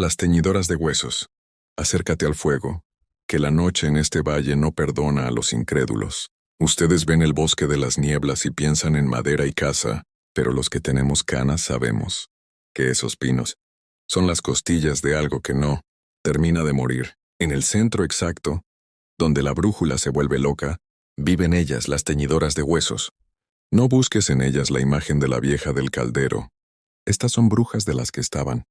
Las teñidoras de huesos. Acércate al fuego, que la noche en este valle no perdona a los incrédulos. Ustedes ven el bosque de las nieblas y piensan en madera y caza, pero los que tenemos canas sabemos que esos pinos son las costillas de algo que no termina de morir. En el centro exacto, donde la brújula se vuelve loca, viven ellas, las teñidoras de huesos. No busques en ellas la imagen de la vieja del caldero. Estas son brujas de las que estaban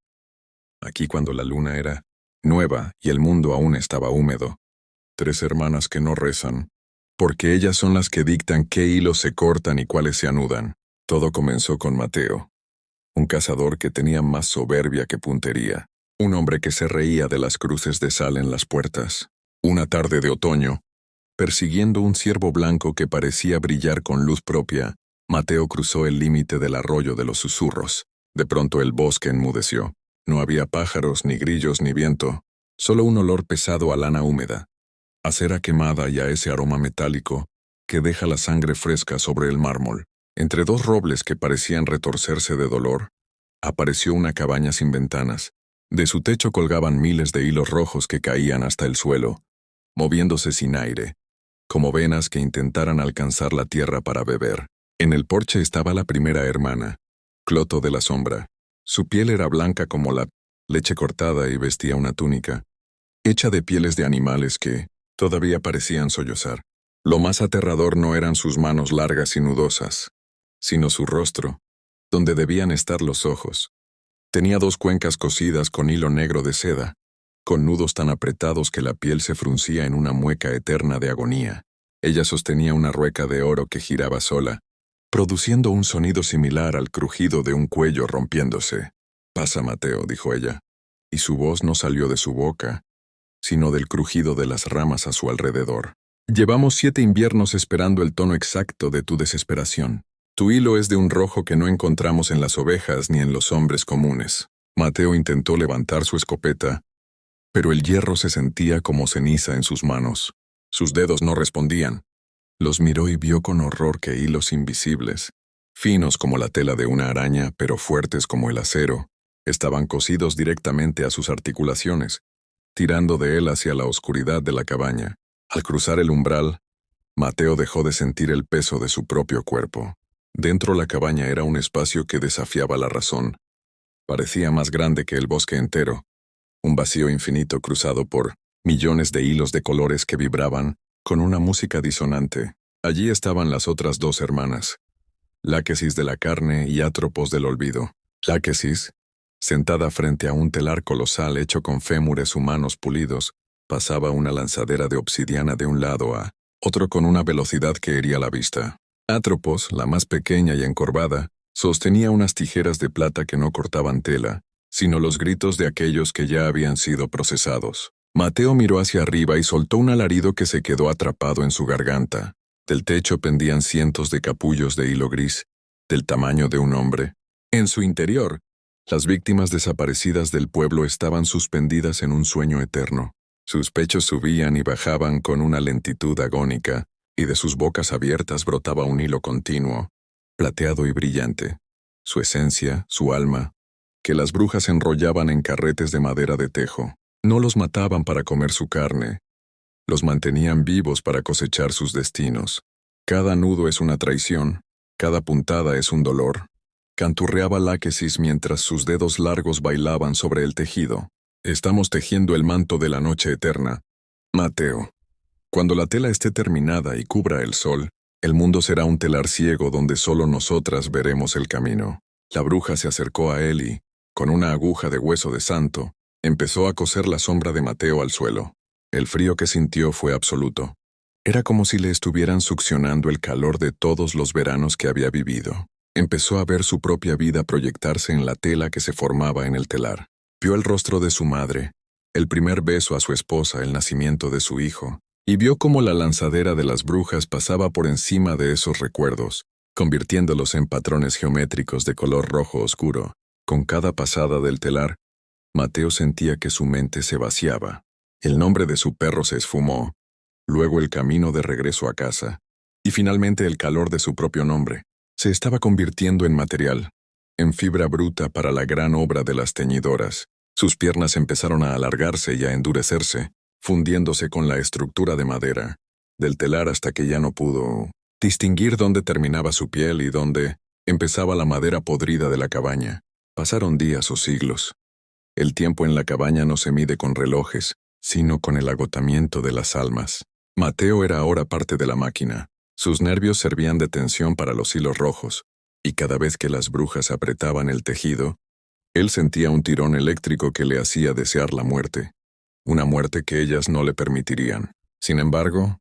aquí cuando la luna era nueva y el mundo aún estaba húmedo. 3 hermanas que no rezan, porque ellas son las que dictan qué hilos se cortan y cuáles se anudan. Todo comenzó con Mateo, un cazador que tenía más soberbia que puntería, un hombre que se reía de las cruces de sal en las puertas. Una tarde de otoño, persiguiendo un ciervo blanco que parecía brillar con luz propia, Mateo cruzó el límite del arroyo de los susurros. De pronto el bosque enmudeció. No había pájaros, ni grillos, ni viento, solo un olor pesado a lana húmeda, a cera quemada y a ese aroma metálico que deja la sangre fresca sobre el mármol. Entre 2 robles que parecían retorcerse de dolor, apareció una cabaña sin ventanas. De su techo colgaban miles de hilos rojos que caían hasta el suelo, moviéndose sin aire, como venas que intentaran alcanzar la tierra para beber. En el porche estaba la primera hermana, Cloto de la Sombra. Su piel era blanca como la leche cortada y vestía una túnica, hecha de pieles de animales que todavía parecían sollozar. Lo más aterrador no eran sus manos largas y nudosas, sino su rostro, donde debían estar los ojos. Tenía 2 cuencas cosidas con hilo negro de seda, con nudos tan apretados que la piel se fruncía en una mueca eterna de agonía. Ella sostenía una rueca de oro que giraba sola, produciendo un sonido similar al crujido de un cuello rompiéndose. «Pasa, Mateo», dijo ella, y su voz no salió de su boca, sino del crujido de las ramas a su alrededor. «Llevamos 7 inviernos esperando el tono exacto de tu desesperación. Tu hilo es de un rojo que no encontramos en las ovejas ni en los hombres comunes». Mateo intentó levantar su escopeta, pero el hierro se sentía como ceniza en sus manos. Sus dedos no respondían. Los miró y vio con horror que hilos invisibles, finos como la tela de una araña, pero fuertes como el acero, estaban cosidos directamente a sus articulaciones, tirando de él hacia la oscuridad de la cabaña. Al cruzar el umbral, Mateo dejó de sentir el peso de su propio cuerpo. Dentro la cabaña era un espacio que desafiaba la razón. Parecía más grande que el bosque entero, un vacío infinito cruzado por millones de hilos de colores que vibraban con una música disonante. Allí estaban las otras 2 hermanas, Láquesis de la carne y Atropos del olvido. Láquesis, sentada frente a un telar colosal hecho con fémures humanos pulidos, pasaba una lanzadera de obsidiana de un lado a otro con una velocidad que hería la vista. Atropos, la más pequeña y encorvada, sostenía unas tijeras de plata que no cortaban tela, sino los gritos de aquellos que ya habían sido procesados. Mateo miró hacia arriba y soltó un alarido que se quedó atrapado en su garganta. Del techo pendían cientos de capullos de hilo gris, del tamaño de un hombre. En su interior, las víctimas desaparecidas del pueblo estaban suspendidas en un sueño eterno. Sus pechos subían y bajaban con una lentitud agónica, y de sus bocas abiertas brotaba un hilo continuo, plateado y brillante. Su esencia, su alma, que las brujas enrollaban en carretes de madera de tejo. No los mataban para comer su carne, los mantenían vivos para cosechar sus destinos. Cada nudo es una traición, cada puntada es un dolor. Canturreaba Láquesis mientras sus dedos largos bailaban sobre el tejido. «Estamos tejiendo el manto de la noche eterna, Mateo. Cuando la tela esté terminada y cubra el sol, el mundo será un telar ciego donde solo nosotras veremos el camino». La bruja se acercó a él y, con una aguja de hueso de santo, empezó a coser la sombra de Mateo al suelo. El frío que sintió fue absoluto. Era como si le estuvieran succionando el calor de todos los veranos que había vivido. Empezó a ver su propia vida proyectarse en la tela que se formaba en el telar. Vio el rostro de su madre, el primer beso a su esposa, el nacimiento de su hijo, y vio cómo la lanzadera de las brujas pasaba por encima de esos recuerdos, convirtiéndolos en patrones geométricos de color rojo oscuro. Con cada pasada del telar, Mateo sentía que su mente se vaciaba. El nombre de su perro se esfumó, luego el camino de regreso a casa, y finalmente el calor de su propio nombre. Se estaba convirtiendo en material, en fibra bruta para la gran obra de las teñidoras. Sus piernas empezaron a alargarse y a endurecerse, fundiéndose con la estructura de madera del telar hasta que ya no pudo distinguir dónde terminaba su piel y dónde empezaba la madera podrida de la cabaña. Pasaron días o siglos. El tiempo en la cabaña no se mide con relojes, sino con el agotamiento de las almas. Mateo era ahora parte de la máquina. Sus nervios servían de tensión para los hilos rojos, y cada vez que las brujas apretaban el tejido, él sentía un tirón eléctrico que le hacía desear la muerte, una muerte que ellas no le permitirían. Sin embargo,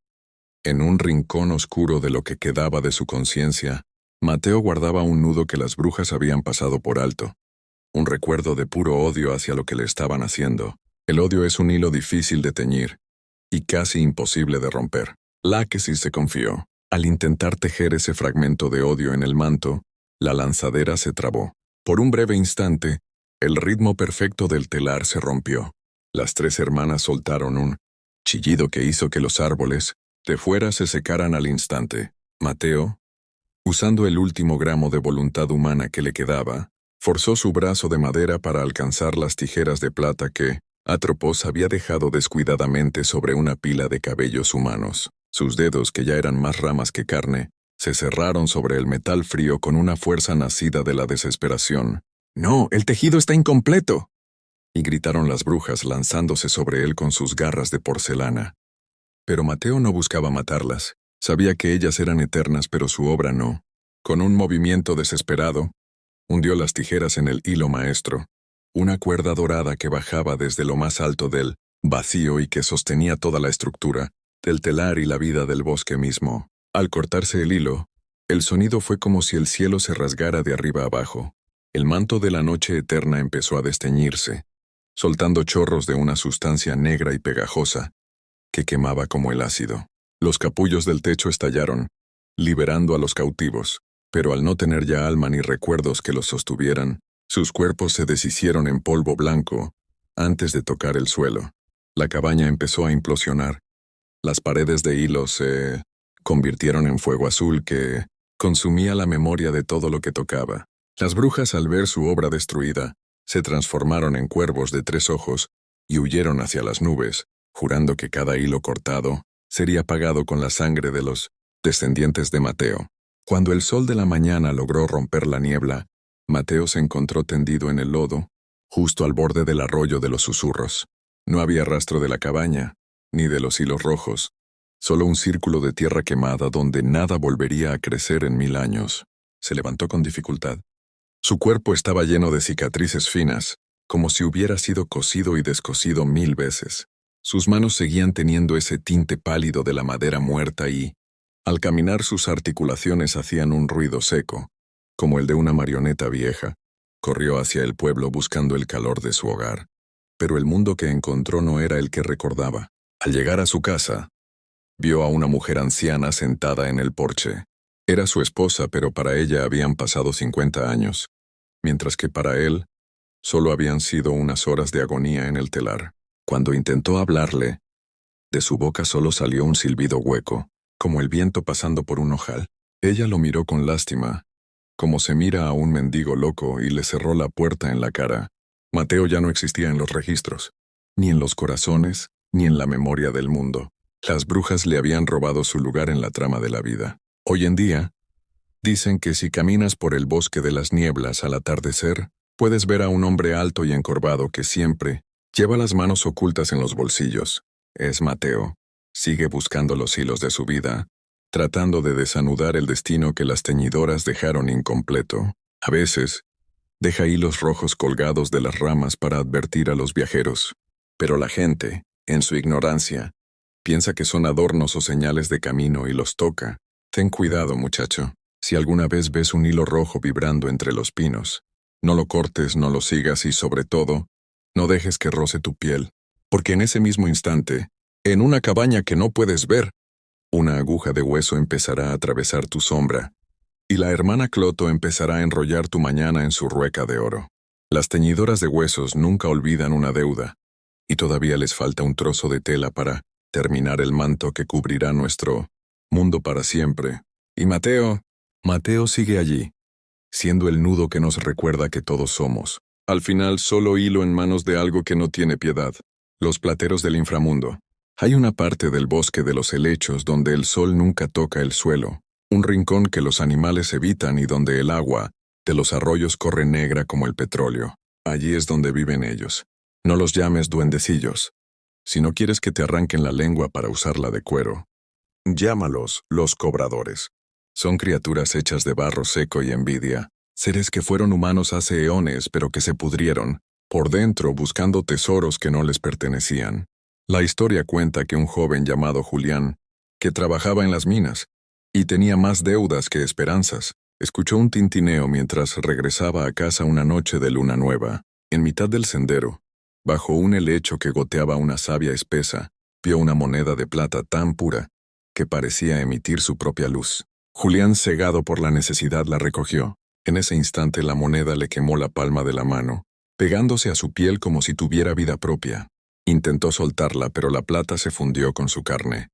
en un rincón oscuro de lo que quedaba de su conciencia, Mateo guardaba un nudo que las brujas habían pasado por alto, un recuerdo de puro odio hacia lo que le estaban haciendo. El odio es un hilo difícil de teñir y casi imposible de romper. Láquesis se confió. Al intentar tejer ese fragmento de odio en el manto, la lanzadera se trabó. Por un breve instante, el ritmo perfecto del telar se rompió. Las tres hermanas soltaron un chillido que hizo que los árboles de fuera se secaran al instante. Mateo, usando el último gramo de voluntad humana que le quedaba, forzó su brazo de madera para alcanzar las tijeras de plata que Atropos había dejado descuidadamente sobre una pila de cabellos humanos. Sus dedos, que ya eran más ramas que carne, se cerraron sobre el metal frío con una fuerza nacida de la desesperación. «¡No, el tejido está incompleto!», y gritaron las brujas lanzándose sobre él con sus garras de porcelana. Pero Mateo no buscaba matarlas. Sabía que ellas eran eternas, pero su obra no. Con un movimiento desesperado, hundió las tijeras en el hilo maestro, una cuerda dorada que bajaba desde lo más alto del vacío y que sostenía toda la estructura, del telar y la vida del bosque mismo. Al cortarse el hilo, el sonido fue como si el cielo se rasgara de arriba abajo. El manto de la noche eterna empezó a desteñirse, soltando chorros de una sustancia negra y pegajosa, que quemaba como el ácido. Los capullos del techo estallaron, liberando a los cautivos, pero al no tener ya alma ni recuerdos que los sostuvieran, sus cuerpos se deshicieron en polvo blanco antes de tocar el suelo. La cabaña empezó a implosionar. Las paredes de hilo se convirtieron en fuego azul que consumía la memoria de todo lo que tocaba. Las brujas, al ver su obra destruida, se transformaron en cuervos de 3 ojos y huyeron hacia las nubes, jurando que cada hilo cortado sería pagado con la sangre de los descendientes de Mateo. Cuando el sol de la mañana logró romper la niebla, Mateo se encontró tendido en el lodo, justo al borde del arroyo de los susurros. No había rastro de la cabaña, ni de los hilos rojos, solo un círculo de tierra quemada donde nada volvería a crecer en 1000 años. Se levantó con dificultad. Su cuerpo estaba lleno de cicatrices finas, como si hubiera sido cosido y descosido 1000 veces. Sus manos seguían teniendo ese tinte pálido de la madera muerta y, al caminar, sus articulaciones hacían un ruido seco, como el de una marioneta vieja. Corrió hacia el pueblo buscando el calor de su hogar, pero el mundo que encontró no era el que recordaba. Al llegar a su casa, vio a una mujer anciana sentada en el porche. Era su esposa, pero para ella habían pasado 50 años, mientras que para él solo habían sido unas horas de agonía en el telar. Cuando intentó hablarle, de su boca solo salió un silbido hueco, como el viento pasando por un ojal. Ella lo miró con lástima, como se mira a un mendigo loco, y le cerró la puerta en la cara. Mateo ya no existía en los registros, ni en los corazones, ni en la memoria del mundo. Las brujas le habían robado su lugar en la trama de la vida. Hoy en día, dicen que si caminas por el bosque de las nieblas al atardecer, puedes ver a un hombre alto y encorvado que siempre lleva las manos ocultas en los bolsillos. Es Mateo. Sigue buscando los hilos de su vida, tratando de desanudar el destino que las teñidoras dejaron incompleto. A veces, deja hilos rojos colgados de las ramas para advertir a los viajeros. Pero la gente, en su ignorancia, piensa que son adornos o señales de camino y los toca. Ten cuidado, muchacho. Si alguna vez ves un hilo rojo vibrando entre los pinos, no lo cortes, no lo sigas y, sobre todo, no dejes que roce tu piel, porque en ese mismo instante, en una cabaña que no puedes ver, una aguja de hueso empezará a atravesar tu sombra, y la hermana Cloto empezará a enrollar tu mañana en su rueca de oro. Las teñidoras de huesos nunca olvidan una deuda, y todavía les falta un trozo de tela para terminar el manto que cubrirá nuestro mundo para siempre. Y Mateo sigue allí, siendo el nudo que nos recuerda que todos somos Al final, solo hilo en manos de algo que no tiene piedad. Los plateros del inframundo. Hay una parte del bosque de los helechos donde el sol nunca toca el suelo, un rincón que los animales evitan y donde el agua de los arroyos corre negra como el petróleo. Allí es donde viven ellos. No los llames duendecillos. Si no quieres que te arranquen la lengua para usarla de cuero, llámalos los cobradores. Son criaturas hechas de barro seco y envidia, seres que fueron humanos hace eones pero que se pudrieron por dentro buscando tesoros que no les pertenecían. La historia cuenta que un joven llamado Julián, que trabajaba en las minas y tenía más deudas que esperanzas, escuchó un tintineo mientras regresaba a casa una noche de luna nueva. En mitad del sendero, bajo un helecho que goteaba una savia espesa, vio una moneda de plata tan pura que parecía emitir su propia luz. Julián, cegado por la necesidad, la recogió. En ese instante la moneda le quemó la palma de la mano, pegándose a su piel como si tuviera vida propia. Intentó soltarla, pero la plata se fundió con su carne.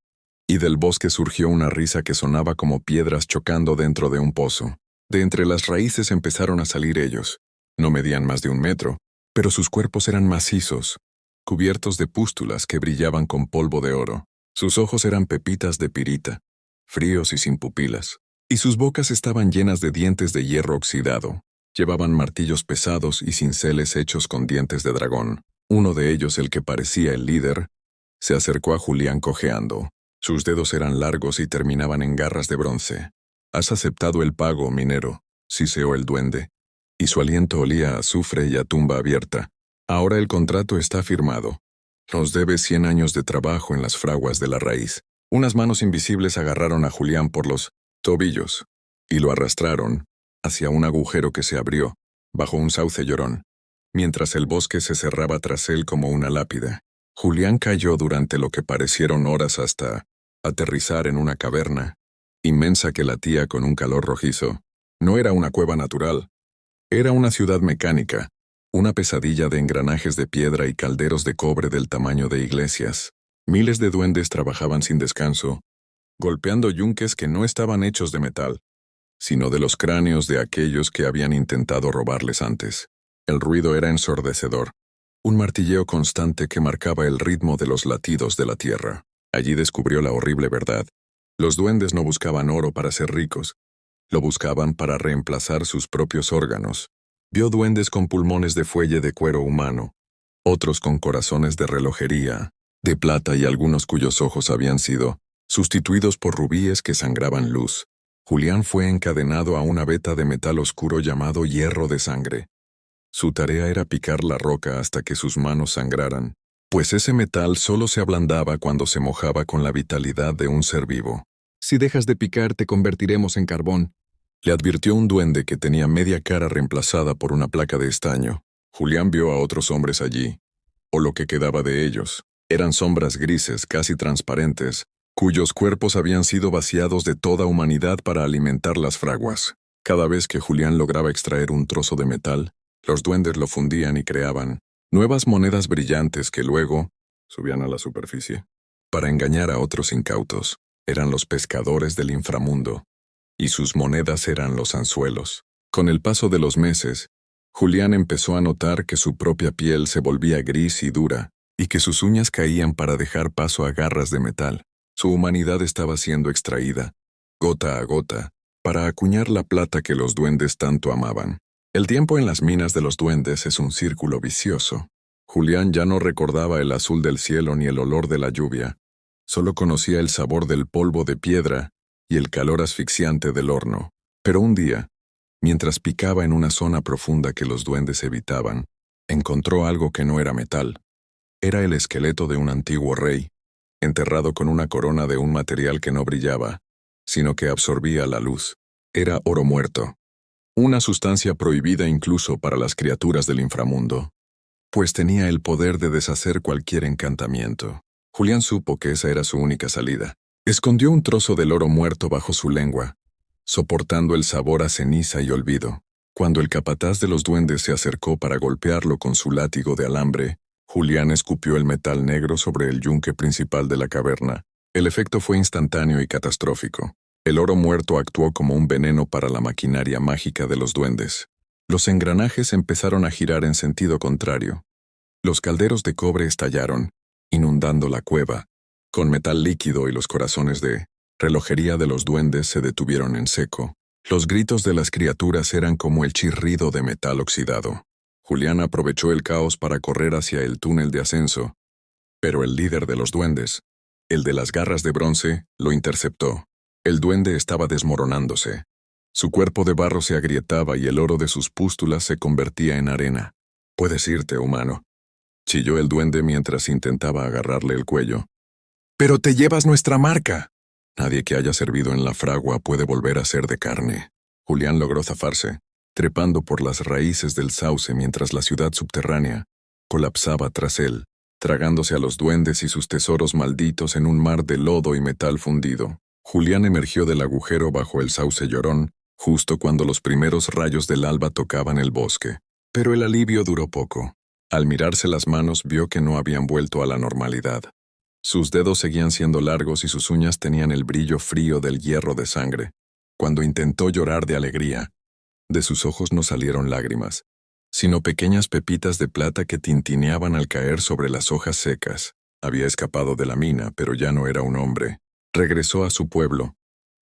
Y del bosque surgió una risa que sonaba como piedras chocando dentro de un pozo. De entre las raíces empezaron a salir ellos. No medían más de 1 metro, pero sus cuerpos eran macizos, cubiertos de pústulas que brillaban con polvo de oro. Sus ojos eran pepitas de pirita, fríos y sin pupilas, y sus bocas estaban llenas de dientes de hierro oxidado. Llevaban martillos pesados y cinceles hechos con dientes de dragón. Uno de ellos, el que parecía el líder, se acercó a Julián cojeando. Sus dedos eran largos y terminaban en garras de bronce. «Has aceptado el pago, minero», siseó el duende, y su aliento olía a azufre y a tumba abierta. «Ahora el contrato está firmado. Nos debes 100 años de trabajo en las fraguas de la raíz». Unas manos invisibles agarraron a Julián por los tobillos y lo arrastraron hacia un agujero que se abrió bajo un sauce llorón, mientras el bosque se cerraba tras él como una lápida. Julián cayó durante lo que parecieron horas hasta aterrizar en una caverna inmensa que latía con un calor rojizo. No era una cueva natural, era una ciudad mecánica, una pesadilla de engranajes de piedra y calderos de cobre del tamaño de iglesias. Miles de duendes trabajaban sin descanso, golpeando yunques que no estaban hechos de metal, sino de los cráneos de aquellos que habían intentado robarles antes. El ruido era ensordecedor, un martilleo constante que marcaba el ritmo de los latidos de la tierra. Allí descubrió la horrible verdad. Los duendes no buscaban oro para ser ricos, lo buscaban para reemplazar sus propios órganos. Vio duendes con pulmones de fuelle de cuero humano, otros con corazones de relojería, de plata y algunos cuyos ojos habían sido sustituidos por rubíes que sangraban luz. Julián fue encadenado a una veta de metal oscuro llamado hierro de sangre. Su tarea era picar la roca hasta que sus manos sangraran, pues ese metal solo se ablandaba cuando se mojaba con la vitalidad de un ser vivo. «Si dejas de picar, te convertiremos en carbón», le advirtió un duende que tenía media cara reemplazada por una placa de estaño. Julián vio a otros hombres allí, o lo que quedaba de ellos. Eran sombras grises, casi transparentes, cuyos cuerpos habían sido vaciados de toda humanidad para alimentar las fraguas. Cada vez que Julián lograba extraer un trozo de metal, los duendes lo fundían y creaban nuevas monedas brillantes que luego subían a la superficie para engañar a otros incautos. Eran los pescadores del inframundo, y sus monedas eran los anzuelos. Con el paso de los meses, Julián empezó a notar que su propia piel se volvía gris y dura, y que sus uñas caían para dejar paso a garras de metal. Su humanidad estaba siendo extraída, gota a gota, para acuñar la plata que los duendes tanto amaban. El tiempo en las minas de los duendes es un círculo vicioso. Julián ya no recordaba el azul del cielo ni el olor de la lluvia. Solo conocía el sabor del polvo de piedra y el calor asfixiante del horno. Pero un día, mientras picaba en una zona profunda que los duendes evitaban, encontró algo que no era metal. Era el esqueleto de un antiguo rey, enterrado con una corona de un material que no brillaba, sino que absorbía la luz. Era oro muerto, una sustancia prohibida incluso para las criaturas del inframundo, pues tenía el poder de deshacer cualquier encantamiento. Julián supo que esa era su única salida. Escondió un trozo del oro muerto bajo su lengua, soportando el sabor a ceniza y olvido. Cuando el capataz de los duendes se acercó para golpearlo con su látigo de alambre, Julián escupió el metal negro sobre el yunque principal de la caverna. El efecto fue instantáneo y catastrófico. El oro muerto actuó como un veneno para la maquinaria mágica de los duendes. Los engranajes empezaron a girar en sentido contrario. Los calderos de cobre estallaron, inundando la cueva, con metal líquido, y los corazones de relojería de los duendes se detuvieron en seco. Los gritos de las criaturas eran como el chirrido de metal oxidado. Julián aprovechó el caos para correr hacia el túnel de ascenso, pero el líder de los duendes, el de las garras de bronce, lo interceptó. El duende estaba desmoronándose. Su cuerpo de barro se agrietaba y el oro de sus pústulas se convertía en arena. «Puedes irte, humano», chilló el duende mientras intentaba agarrarle el cuello. «¡Pero te llevas nuestra marca!». Nadie que haya servido en la fragua puede volver a ser de carne. Julián logró zafarse, trepando por las raíces del sauce mientras la ciudad subterránea colapsaba tras él, tragándose a los duendes y sus tesoros malditos en un mar de lodo y metal fundido. Julián emergió del agujero bajo el sauce llorón, justo cuando los primeros rayos del alba tocaban el bosque. Pero el alivio duró poco. Al mirarse las manos vio que no habían vuelto a la normalidad. Sus dedos seguían siendo largos y sus uñas tenían el brillo frío del hierro de sangre. Cuando intentó llorar de alegría, de sus ojos no salieron lágrimas, sino pequeñas pepitas de plata que tintineaban al caer sobre las hojas secas. Había escapado de la mina, pero ya no era un hombre. Regresó a su pueblo,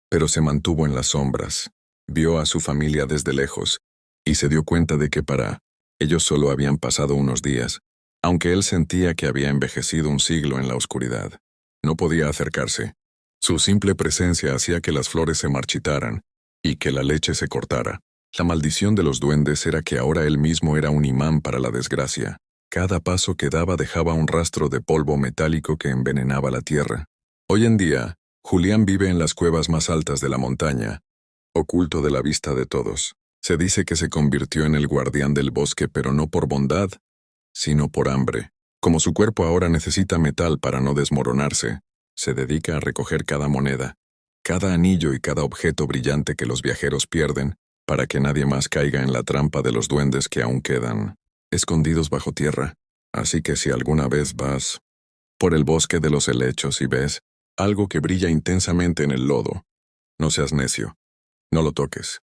pero se mantuvo en las sombras. Vio a su familia desde lejos y se dio cuenta de que para ellos solo habían pasado unos días, aunque él sentía que había envejecido un siglo en la oscuridad. No podía acercarse. Su simple presencia hacía que las flores se marchitaran y que la leche se cortara. La maldición de los duendes era que ahora él mismo era un imán para la desgracia. Cada paso que daba dejaba un rastro de polvo metálico que envenenaba la tierra. Hoy en día, Julián vive en las cuevas más altas de la montaña, oculto de la vista de todos. Se dice que se convirtió en el guardián del bosque, pero no por bondad, sino por hambre. Como su cuerpo ahora necesita metal para no desmoronarse, se dedica a recoger cada moneda, cada anillo y cada objeto brillante que los viajeros pierden, para que nadie más caiga en la trampa de los duendes que aún quedan escondidos bajo tierra. Así que si alguna vez vas por el bosque de los helechos y ves algo que brilla intensamente en el lodo, no seas necio, no lo toques.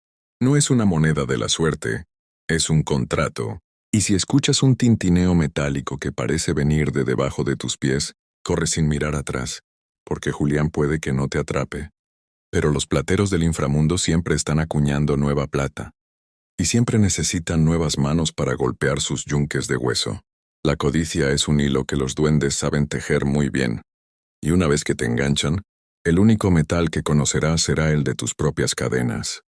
No es una moneda de la suerte, es un contrato. Y si escuchas un tintineo metálico que parece venir de debajo de tus pies, corre sin mirar atrás, porque Julián puede que no te atrape. Pero los plateros del inframundo siempre están acuñando nueva plata, y siempre necesitan nuevas manos para golpear sus yunques de hueso. La codicia es un hilo que los duendes saben tejer muy bien, y una vez que te enganchan, el único metal que conocerás será el de tus propias cadenas.